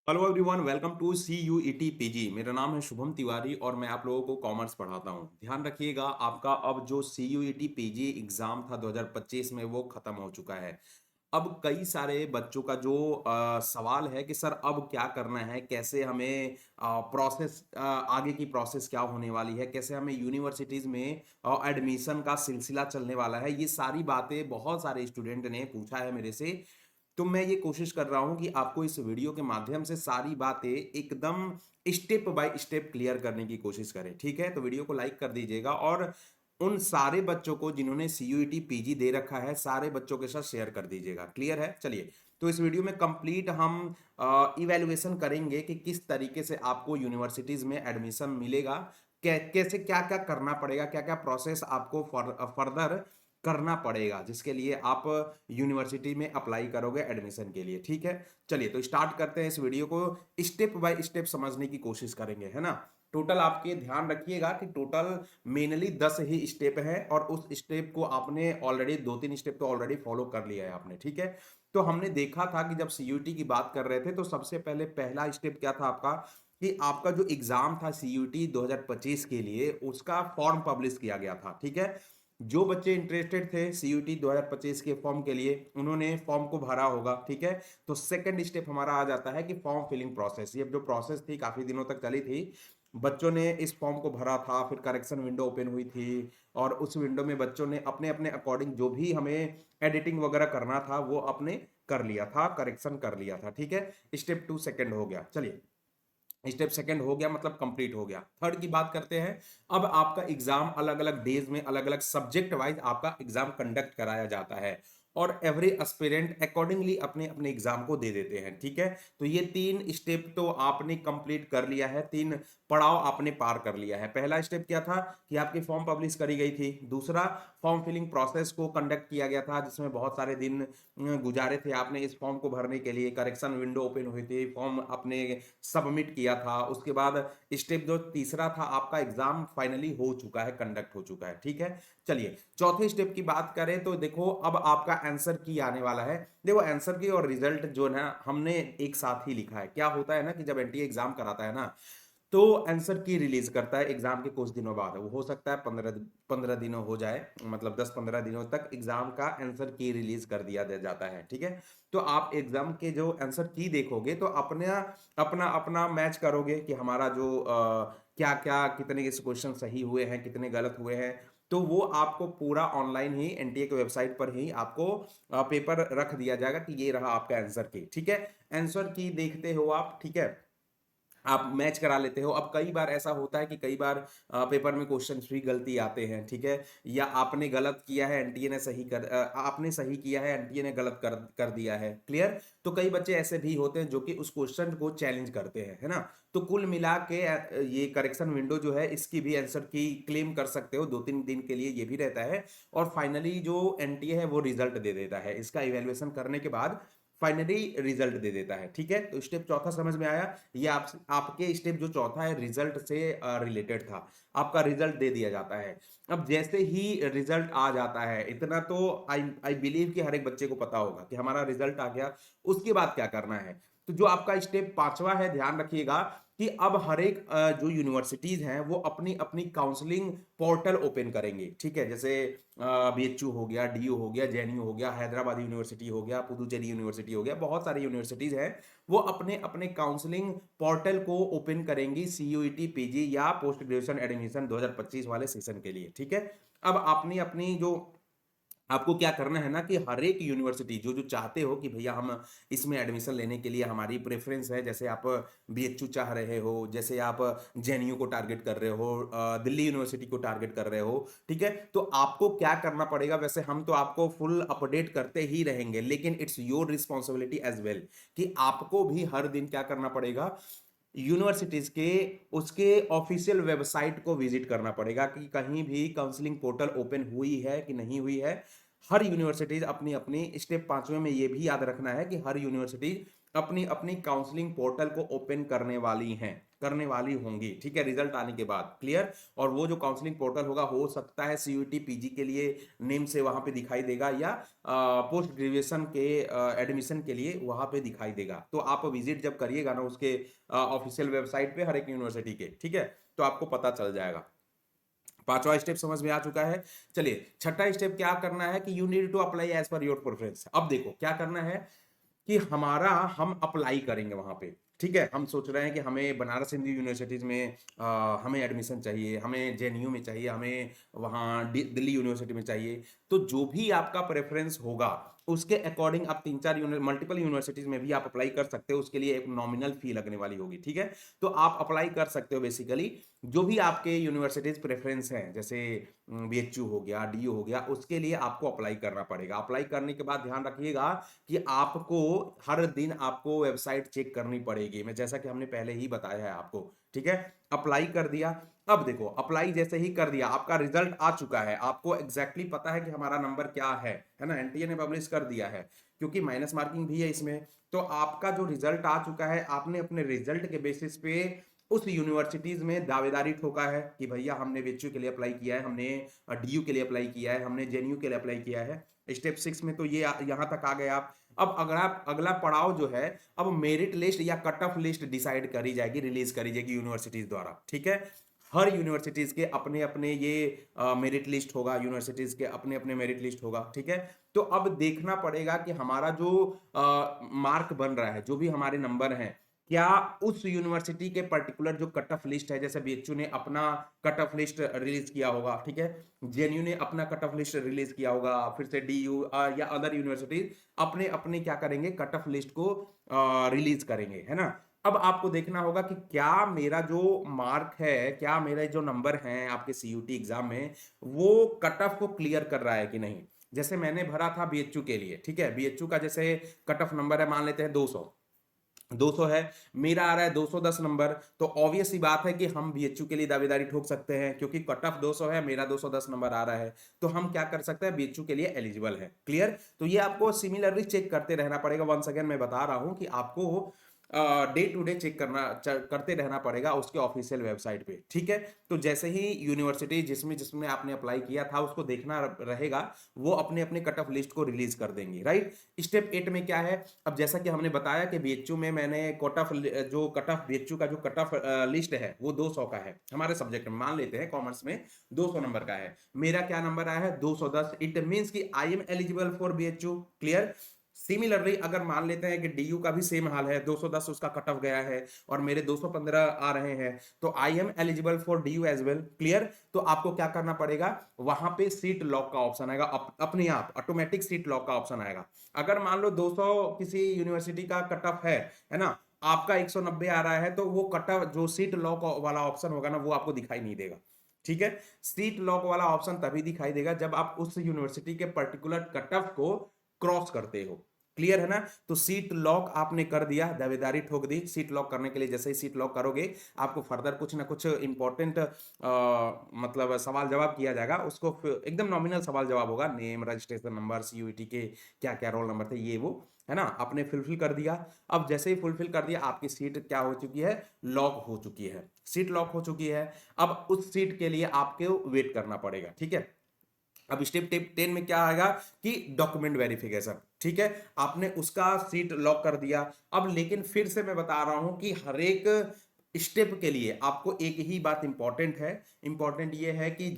Hello everyone, welcome to C U E T P G. मेरा नाम है शुभम तिवारी और मैं आप लोगों को कॉमर्स पढ़ाता हूँ। ध्यान रखिएगा, आपका अब जो C U E T P G exam था 2025 में, वो ख़त्म हो चुका है। अब कई सारे बच्चों का जो सवाल है कि सर अब क्या करना है, कैसे हमें प्रोसेस आगे की प्रोसेस क्या होने वाली है, कैसे हमें यूनिवर्सिटीज़ में एडमिशन का सिलसिला चलने वाला है, ये सारी बातें बहुत सारे स्टूडेंट ने पूछा है मेरे से। तो मैं ये कोशिश कर रहा हूँ कि आपको इस वीडियो के माध्यम से सारी बातें एकदम स्टेप बाय स्टेप क्लियर करने की कोशिश करें। ठीक है, तो वीडियो को लाइक कर दीजिएगा और उन सारे बच्चों को जिन्होंने C U E T P G दे रखा है, सारे बच्चों के साथ शेयर कर दीजिएगा। क्लियर है? चलिए, तो इस वीडियो में कंप्लीट हम इवेल्युएशन करेंगे कि किस तरीके से आपको यूनिवर्सिटीज में एडमिशन मिलेगा, कैसे क्या क्या करना पड़ेगा, क्या क्या प्रोसेस आपको फर्दर करना पड़ेगा, जिसके लिए आप यूनिवर्सिटी में अप्लाई करोगे एडमिशन के लिए। ठीक है, चलिए तो स्टार्ट करते हैं। इस वीडियो को स्टेप बाय स्टेप समझने की कोशिश करेंगे, है ना। टोटल आपके ध्यान रखिएगा कि टोटल मेनली 10 ही स्टेप है और उस स्टेप को आपने ऑलरेडी 2-3 स्टेप तो ऑलरेडी फॉलो कर लिया है आपने। ठीक है, तो हमने देखा था कि जब सीयूटी की बात कर रहे थे तो सबसे पहले पहला स्टेप क्या था आपका, कि आपका जो एग्जाम था सीयूटी 2025 के लिए, उसका फॉर्म पब्लिश किया गया था। ठीक है, जो बच्चे इंटरेस्टेड थे सीयूटी 2025 के फॉर्म के लिए, उन्होंने फॉर्म को भरा होगा। ठीक है, तो सेकंड स्टेप हमारा आ जाता है कि फॉर्म फिलिंग प्रोसेस। ये जो प्रोसेस थी काफी दिनों तक चली थी, बच्चों ने इस फॉर्म को भरा था, फिर करेक्शन विंडो ओपन हुई थी और उस विंडो में बच्चों ने अपने अपने अकॉर्डिंग जो भी हमें एडिटिंग वगैरह करना था वो अपने कर लिया था, करेक्शन कर लिया था। ठीक है, स्टेप 2 सेकंड हो गया। चलिए, स्टेप सेकंड हो गया, मतलब कंप्लीट हो गया। थर्ड की बात करते हैं। अब आपका एग्जाम अलग अलग डेज में अलग अलग सब्जेक्ट वाइज आपका एग्जाम कंडक्ट कराया जाता है और एवरी एस्पिरेंट अकॉर्डिंगली अपने अपने एग्जाम को दे देते हैं। ठीक है, तो ये 3 स्टेप तो आपने कंप्लीट कर लिया है, 3 पड़ाव आपने पार कर लिया है। पहला स्टेप क्या था कि आपकी फॉर्म पब्लिश करी गई थी। दूसरा, फॉर्म फिलिंग प्रोसेस को कंडक्ट किया गया था, जिसमें बहुत सारे दिन गुजारे थे आपने इस फॉर्म को भरने के लिए। करेक्शन विंडो ओपन हुई थी, फॉर्म अपने सबमिट किया था। उसके बाद स्टेप जो तीसरा था, आपका एग्जाम फाइनली हो चुका है, कंडक्ट हो चुका है। ठीक है, चलिए चौथे स्टेप की बात करें तो देखो, अब आपका आंसर की आने वाला है। देखो, आंसर की और रिजल्ट जो है हमने एक साथ ही लिखा है। क्या होता है ना कि जब एनटीए एग्जाम कराता है ना, तो आंसर की रिलीज करता है एग्जाम के कुछ दिनों बाद। वो हो सकता है 15 दिनों हो जाए, मतलब 10-15 दिनों तक एग्जाम का आंसर की रिलीज कर दिया जाता है। ठीक है, तो आप एग्जाम के जो आंसर की देखोगे तो अपना अपना अपना मैच करोगे कि हमारा जो क्या क्या कितने क्वेश्चन सही हुए हैं, कितने गलत हुए हैं। तो वो आपको पूरा ऑनलाइन ही एनटीए के वेबसाइट पर ही आपको पेपर रख दिया जाएगा कि ये रहा आपका आंसर की। ठीक है, आंसर की देखते हो आप। ठीक है, आप मैच करा लेते हो। अब कई बार ऐसा होता है कि कई बार पेपर में क्वेश्चन भी गलती आते हैं। ठीक है, या आपने गलत किया है, एनटीए ने सही कर आपने सही किया है, एनटीए ने गलत कर कर दिया है। क्लियर, तो कई बच्चे ऐसे भी होते हैं जो कि उस क्वेश्चन को चैलेंज करते हैं, है ना। तो कुल मिला के ये करेक्शन विंडो जो है, इसकी भी आंसर की क्लेम कर सकते हो, 2-3 दिन के लिए ये भी रहता है। और फाइनली जो एनटीए है वो रिजल्ट दे देता है, इसका इवेल्युएशन करने के बाद फाइनली रिजल्ट दे देता है। ठीक है, तो स्टेप चौथा समझ में आया। ये आपके स्टेप जो चौथा है रिजल्ट से रिलेटेड था। आपका रिजल्ट दे दिया जाता है। अब जैसे ही रिजल्ट आ जाता है, इतना तो आई आई बिलीव कि हर एक बच्चे को पता होगा कि हमारा रिजल्ट आ गया, उसके बाद क्या करना है। तो जो आपका स्टेप पांचवा है, ध्यान रखिएगा कि अब हर एक जो यूनिवर्सिटीज हैं वो अपनी अपनी काउंसलिंग पोर्टल ओपन करेंगे। ठीक है, जैसे बीएचयू हो गया, डीयू हो गया, जेएनयू हो गया, हैदराबाद यूनिवर्सिटी हो गया, पुदुचेरी यूनिवर्सिटी हो गया, बहुत सारी यूनिवर्सिटीज हैं। वो अपने अपने काउंसलिंग पोर्टल को ओपन करेंगी सीयूईटी पीजी या पोस्ट ग्रेजुएशन एडमिशन 2025 वाले सेशन के लिए। ठीक है, अब अपनी अपनी जो आपको क्या करना है ना कि हर एक यूनिवर्सिटी जो जो चाहते हो कि भैया हम इसमें एडमिशन लेने के लिए हमारी प्रेफरेंस है, जैसे आप बीएचयू चाह रहे हो, जैसे आप जेएनयू को टारगेट कर रहे हो, दिल्ली यूनिवर्सिटी को टारगेट कर रहे हो। ठीक है, तो आपको क्या करना पड़ेगा, वैसे हम तो आपको फुल अपडेट करते ही रहेंगे, लेकिन it's your responsibility as well कि आपको भी हर दिन क्या करना पड़ेगा, यूनिवर्सिटीज के उसके ऑफिशियल वेबसाइट को विजिट करना पड़ेगा कि कहीं भी काउंसलिंग पोर्टल ओपन हुई है कि नहीं हुई है। हर यूनिवर्सिटीज अपनी अपनी, स्टेप पांचवें में ये भी याद रखना है कि हर यूनिवर्सिटी अपनी अपनी काउंसलिंग पोर्टल को ओपन करने वाली हैं, करने वाली होंगी, ठीक है, रिजल्ट आने के बाद। क्लियर? और वो जो काउंसलिंग पोर्टल होगा, हो सकता है सीयूईटी पीजी के लिए नेम से वहां पे दिखाई देगा, या पोस्ट ग्रेजुएशन के एडमिशन के लिए वहां पे दिखाई देगा। तो आप विजिट जब करिएगा ना उसके ऑफिशियल वेबसाइट पे हर एक यूनिवर्सिटी के, ठीक है, तो आपको पता चल जाएगा। पांचवा स्टेप समझ में आ चुका है। चलिए छठा स्टेप क्या करना है कि you need to apply as per your preference. अब देखो क्या करना है कि हम अप्लाई करेंगे वहां पे, ठीक है, हम सोच रहे हैं कि हमें बनारस हिंदू यूनिवर्सिटीज में हमें एडमिशन चाहिए, हमें जेएनयू में चाहिए, हमें वहाँ दिल्ली यूनिवर्सिटी में चाहिए। तो जो भी आपका प्रेफरेंस होगा उसके अकॉर्डिंग आप तीन चार मल्टीपल यूनिवर्सिटीज में भी आप अप्लाई कर सकते हो। उसके लिए एक नॉमिनल फी लगने वाली होगी, ठीक है। तो आप अप्लाई कर सकते हो बेसिकली जो भी आपके यूनिवर्सिटीज प्रेफरेंस हैं, जैसे बीएचयू हो गया, डीयू हो गया, उसके लिए आपको अप्लाई करना पड़ेगा। अप्लाई करने के बाद ध्यान रखिएगा कि आपको हर दिन आपको वेबसाइट चेक करनी पड़ेगी, मैं जैसा कि हमने पहले ही बताया है आपको, ठीक है। अप्लाई कर दिया। अब देखो अप्लाई जैसे ही कर दिया, आपका रिजल्ट आ चुका है, आपको एग्जैक्टली पता है कि हमारा नंबर क्या है ना, एनटीए ने पब्लिश कर दिया है, क्योंकि माइनस मार्किंग भी है इसमें। तो आपका जो रिजल्ट आ चुका है, आपने अपने रिजल्ट के बेसिस पे उस यूनिवर्सिटीज में दावेदारी ठोका है कि भैया हमने बीएचयू के लिए अप्लाई किया है, हमने डीयू के लिए अप्लाई किया है, हमने जेएनयू के लिए अप्लाई किया है। स्टेप 6 में तो ये यहां तक आ गए आप। अब अगला पड़ाव जो है, अब मेरिट लिस्ट या कट ऑफ लिस्ट डिसाइड करी जाएगी, रिलीज करी जाएगी यूनिवर्सिटीज द्वारा, ठीक है। हर यूनिवर्सिटीज के अपने अपने ये मेरिट लिस्ट होगा, यूनिवर्सिटीज के अपने अपने मेरिट लिस्ट होगा, ठीक है। तो अब देखना पड़ेगा कि हमारा जो मार्क बन रहा है, जो भी हमारे नंबर हैं, क्या उस यूनिवर्सिटी के पर्टिकुलर जो कट ऑफ लिस्ट है, जैसे बीएचयू ने अपना कट ऑफ लिस्ट रिलीज किया होगा, ठीक है, जेएनयू ने अपना कट ऑफ लिस्ट रिलीज किया होगा, फिर से डीयू या अदर यूनिवर्सिटीज अपने अपने क्या करेंगे, कट ऑफ लिस्ट को रिलीज करेंगे, है ना। अब आपको देखना होगा कि क्या मेरा जो मार्क है, क्या मेरे जो नंबर हैं आपके सीयूटी एग्जाम में, वो कट ऑफ को क्लियर कर रहा है कि नहीं। जैसे मैंने भरा था बीएचयू के लिए, ठीक है, बीएचयू का जैसे कट ऑफ नंबर है, मान लेते हैं 200, 200 है, मेरा आ रहा है 210 नंबर। तो ऑब्वियस सी बात है कि हम बीएचयू के लिए दावेदारी ठोक सकते हैं, क्योंकि कट ऑफ 200 है, मेरा 210 नंबर आ रहा है, तो हम क्या कर सकते हैं, बीएचयू के लिए एलिजिबल है। क्लियर? तो ये आपको सिमिलरली चेक करते रहना पड़ेगा। वंस अगेन मैं बता रहा हूं कि आपको डे टू डे चेक करते रहना पड़ेगा उसके ऑफिशियल वेबसाइट पे, ठीक है। तो जैसे ही यूनिवर्सिटी जिसमें जिसमें आपने अप्लाई किया था उसको देखना रहेगा, वो अपने अपने कट ऑफ लिस्ट को रिलीज कर देंगे, राइट। स्टेप 8 में क्या है, अब जैसा कि हमने बताया कि बीएचयू में मैंने कट ऑफ बीएचयू का जो कट ऑफ लिस्ट है वो 200 का है, हमारे सब्जेक्ट में मान लेते हैं कॉमर्स में 200 नंबर का है। मेरा क्या नंबर आया है, 210। इट मींस कि आई am eligible for BHU. Clear? Similarly अगर मान लेते हैं कि डीयू का भी सेम हाल है, 210 उसका कट ऑफ गया है और मेरे 215 आ रहे हैं, तो I am eligible for DU as well. Clear? तो आपको क्या करना पड़ेगा, वहां पे सीट लॉक का ऑप्शन आएगा, अपने आप ऑटोमेटिक सीट लॉक का ऑप्शन आएगा। अगर मान लो 200 किसी यूनिवर्सिटी का कट ऑफ है ना, आपका 190 आ रहा है, तो वो कट ऑफ जो सीट लॉक वाला ऑप्शन होगा ना, वो आपको दिखाई नहीं देगा, ठीक है। सीट लॉक वाला ऑप्शन तभी दिखाई देगा जब आप उस यूनिवर्सिटी के पर्टिकुलर कट ऑफ को क्रॉस करते हो। क्लियर है ना। तो सीट लॉक आपने कर दिया, दावेदारी ठोक दी। सीट लॉक करने के लिए जैसे ही सीट लॉक करोगे, आपको फर्दर कुछ ना कुछ इंपॉर्टेंट मतलब सवाल जवाब किया जाएगा, उसको एकदम नॉमिनल सवाल जवाब होगा, नेम, रजिस्ट्रेशन नंबर, सीयूईटी के क्या क्या रोल नंबर थे, ये वो, है ना, आपने फुलफिल कर दिया। अब जैसे ही फुलफिल कर दिया, आपकी सीट क्या हो चुकी है, लॉक हो चुकी है, सीट लॉक हो चुकी है। अब उस सीट के लिए आपको वेट करना पड़ेगा, ठीक है। अब स्टेप टिप 10 में क्या आएगा कि डॉक्यूमेंट वेरिफिकेशन, ठीक है, आपने उसका सीट लॉक कर दिया। अब लेकिन फिर से मैं बता रहा हूं कि हर एक स्टेप के लिए आपको एक ही बात इंपॉर्टेंट है, इंपॉर्टेंट ये है कि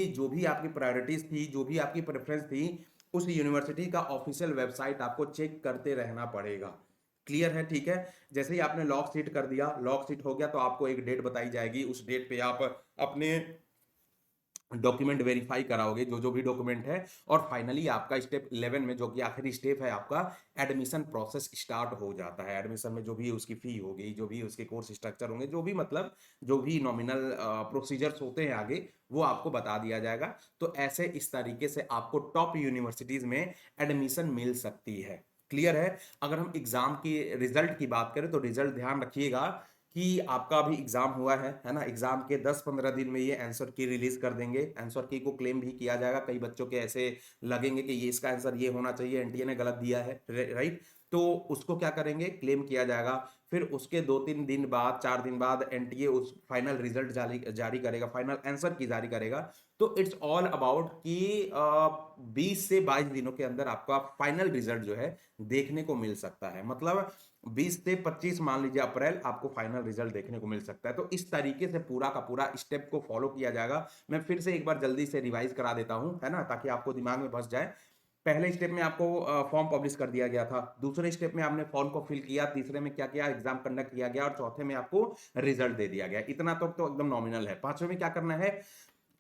जो भी आपकी प्रायोरिटीज थी, जो भी आपकी प्रेफरेंस थी, उस यूनिवर्सिटी का ऑफिशियल वेबसाइट आपको चेक करते रहना पड़ेगा। क्लियर है? ठीक है। जैसे ही आपने लॉक सीट कर दिया, लॉक सीट हो गया, तो आपको एक डेट बताई जाएगी, उस डेट पे आप अपने डॉक्यूमेंट वेरीफाई कराओगे, जो जो भी डॉक्यूमेंट है, और फाइनली आपका स्टेप 11 में, जो कि आखिरी स्टेप है आपका, एडमिशन प्रोसेस स्टार्ट हो जाता है। एडमिशन में जो भी उसकी फी होगी, जो भी उसके कोर्स स्ट्रक्चर होंगे, जो भी मतलब जो भी नॉमिनल प्रोसीजर्स होते हैं आगे, वो आपको बता दिया जाएगा। तो ऐसे इस तरीके से आपको टॉप यूनिवर्सिटीज में एडमिशन मिल सकती है। क्लियर है? अगर हम एग्जाम की रिजल्ट की बात करें, तो रिजल्ट ध्यान रखिएगा कि आपका अभी एग्जाम हुआ है ना, एग्जाम के 10-15 दिन में ये आंसर की रिलीज कर देंगे। आंसर की को क्लेम भी किया जाएगा, कई बच्चों के ऐसे लगेंगे कि ये इसका आंसर ये होना चाहिए, एनटीए ने गलत दिया है, राइट। तो उसको क्या करेंगे, क्लेम किया जाएगा। फिर उसके 2-3 दिन बाद, 4 दिन बाद एनटीए उस फाइनल रिजल्ट जारी जारी करेगा, फाइनल आंसर की जारी करेगा। तो इट्स ऑल अबाउट कि 20 से 22 दिनों के अंदर आपका फाइनल रिजल्ट जो है देखने को मिल सकता है। मतलब 20 से 25 मान लीजिए अप्रैल आपको फाइनल रिजल्ट देखने को मिल सकता है। तो इस तरीके से पूरा का पूरा स्टेप को फॉलो किया जाएगा। मैं फिर से एक बार जल्दी से रिवाइज करा देता हूं, है ना, ताकि आपको दिमाग में बस जाए। पहले स्टेप में आपको फॉर्म पब्लिश कर दिया गया था, दूसरे स्टेप में आपने फॉर्म को फिल किया, तीसरे में क्या किया, एग्जाम कंडक्ट किया गया, और चौथे में आपको रिजल्ट दे दिया गया। इतना तो एकदम नॉमिनल है। पांचवें में क्या करना है,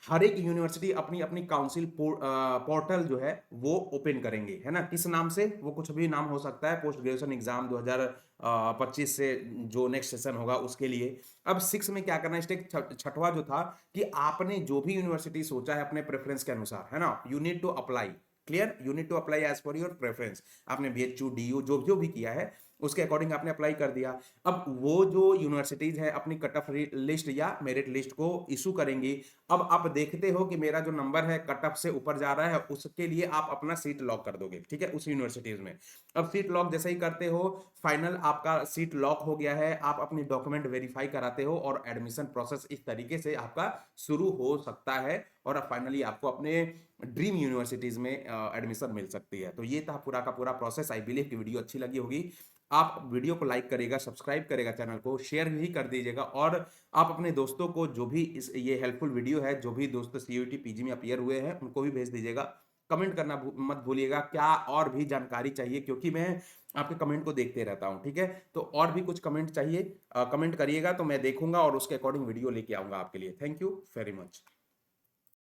हर एक यूनिवर्सिटी अपनी अपनी काउंसिल पोर्टल जो है वो ओपन करेंगे, है ना। किस नाम से, वो कुछ भी नाम हो सकता है, पोस्ट ग्रेजुएशन एग्जाम 2025 से जो नेक्स्ट सेशन होगा उसके लिए। अब 6 में क्या करना है, स्टेप छठवां जो था कि आपने जो भी यूनिवर्सिटी सोचा है अपने प्रेफरेंस के अनुसार, है ना, you need to apply, clear, you need to apply as per your preference. आपने बीएचयू, डीयू जो जो भी किया है उसके अकॉर्डिंग आपने अप्लाई कर दिया। अब वो जो यूनिवर्सिटीज है अपनी कट ऑफ लिस्ट या मेरिट लिस्ट को इशू करेंगी। अब आप देखते हो कि मेरा जो नंबर है कट ऑफ से ऊपर जा रहा है, उसके लिए आप अपना सीट लॉक कर दोगे, ठीक है, उस यूनिवर्सिटीज में। अब सीट लॉक जैसे ही करते हो, फाइनल आपका सीट लॉक हो गया है, आप अपनी डॉक्यूमेंट वेरीफाई कराते हो और एडमिशन प्रोसेस इस तरीके से आपका शुरू हो सकता है, और फाइनली आपको अपने ड्रीम यूनिवर्सिटीज में एडमिशन मिल सकती है। तो ये था पूरा का पूरा प्रोसेस। आई बिलीव कि वीडियो अच्छी लगी होगी। आप वीडियो को लाइक करेगा, सब्सक्राइब करेगा, चैनल को शेयर भी कर दीजिएगा, और आप अपने दोस्तों को जो भी इस ये हेल्पफुल वीडियो है, जो भी दोस्त सीयूईटी पीजी में अपीयर हुए हैं उनको भी भेज दीजिएगा। कमेंट करना मत भूलिएगा क्या और भी जानकारी चाहिए, क्योंकि मैं आपके कमेंट को देखते रहता हूं, ठीक है। तो और भी कुछ कमेंट चाहिए, कमेंट करिएगा, तो मैं देखूंगा और उसके अकॉर्डिंग वीडियो लेके आऊंगा आपके लिए। Thank you very much.